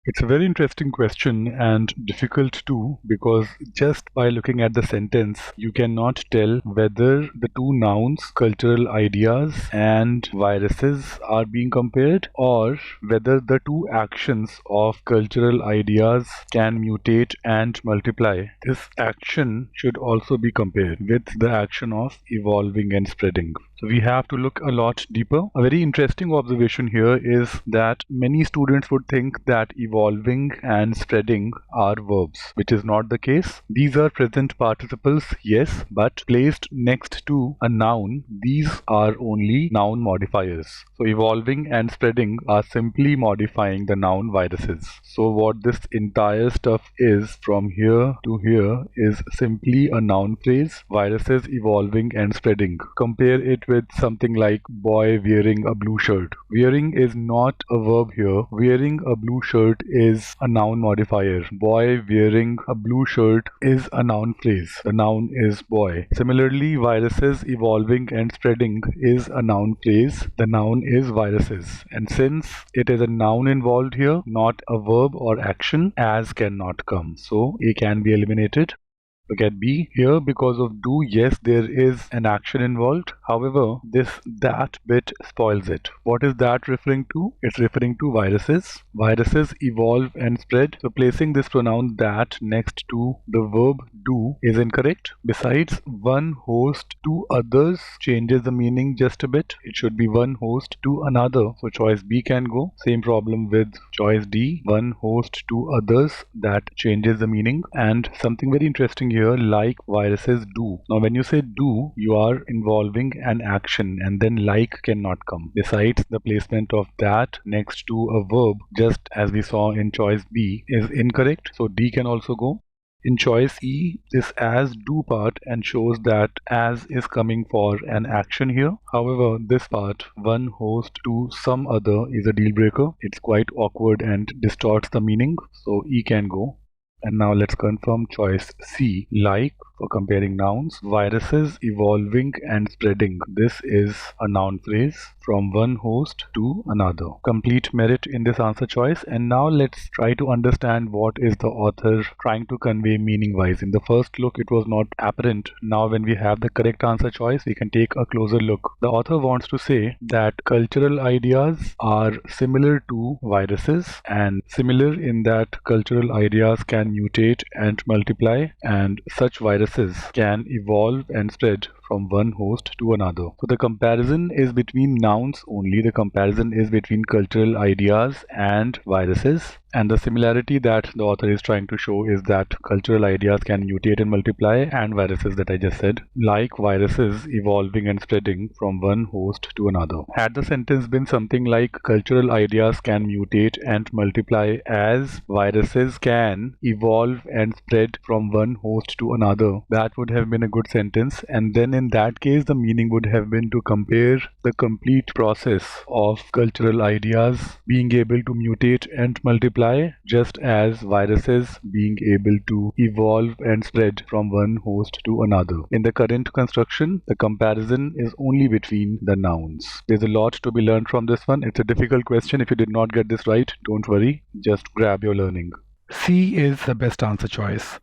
It's a very interesting question and difficult too, because just by looking at the sentence, you cannot tell whether the two nouns, cultural ideas and viruses, are being compared, or whether the two actions of cultural ideas can mutate and multiply. This action should also be compared with the action of evolving and spreading. So we have to look a lot deeper. A very interesting observation here is that many students would think that evolving and spreading are verbs, which is not the case. These are present participles, yes, but placed next to a noun, these are only noun modifiers. So evolving and spreading are simply modifying the noun viruses. So what this entire stuff is from here to here is simply a noun phrase, viruses, evolving and spreading. Compare it with something like boy wearing a blue shirt. Wearing is not a verb here. Wearing a blue shirt is a noun modifier. Boy wearing a blue shirt is a noun phrase. The noun is boy. Similarly, viruses, evolving and spreading is a noun phrase. The noun is viruses. And since it is a noun involved here, not a verb or action, as cannot come. So A can be eliminated. Look at B here. Because of do, yes, there is an action involved. However, that bit spoils it. What is that referring to? It's referring to viruses. Viruses evolve and spread. So placing this pronoun that next to the verb do is incorrect. Besides, one host to others changes the meaning just a bit. It should be one host to another. So choice B can go. Same problem with choice D. One host to others, that changes the meaning. And something very interesting here, like viruses do. Now when you say do, you are involving an action, and then like cannot come. Besides, the placement of that next to a verb, just as we saw in choice B, is incorrect. So D can also go. In choice E, this as do part and shows that as is coming for an action here. However, this part, one host to some other, is a deal breaker. It's quite awkward and distorts the meaning. So E can go. And now let's confirm choice C, like, for comparing nouns. Viruses, evolving and spreading. This is a noun phrase from one host to another. Complete merit in this answer choice. And now let's try to understand what is the author trying to convey meaning wise. In the first look, it was not apparent. Now when we have the correct answer choice, we can take a closer look. The author wants to say that cultural ideas are similar to viruses, and similar in that cultural ideas can mutate and multiply, and such viruses can evolve and spread from one host to another. So the comparison is between nouns only. The comparison is between cultural ideas and viruses. And the similarity that the author is trying to show is that cultural ideas can mutate and multiply, and viruses that I just said, like viruses evolving and spreading from one host to another. Had the sentence been something like cultural ideas can mutate and multiply as viruses can evolve and spread from one host to another, that would have been a good sentence. And then in that case, the meaning would have been to compare the complete process of cultural ideas being able to mutate and multiply, just as viruses being able to evolve and spread from one host to another. In the current construction, the comparison is only between the nouns. There's a lot to be learned from this one. It's a difficult question. If you did not get this right, don't worry, just grab your learning. C is the best answer choice.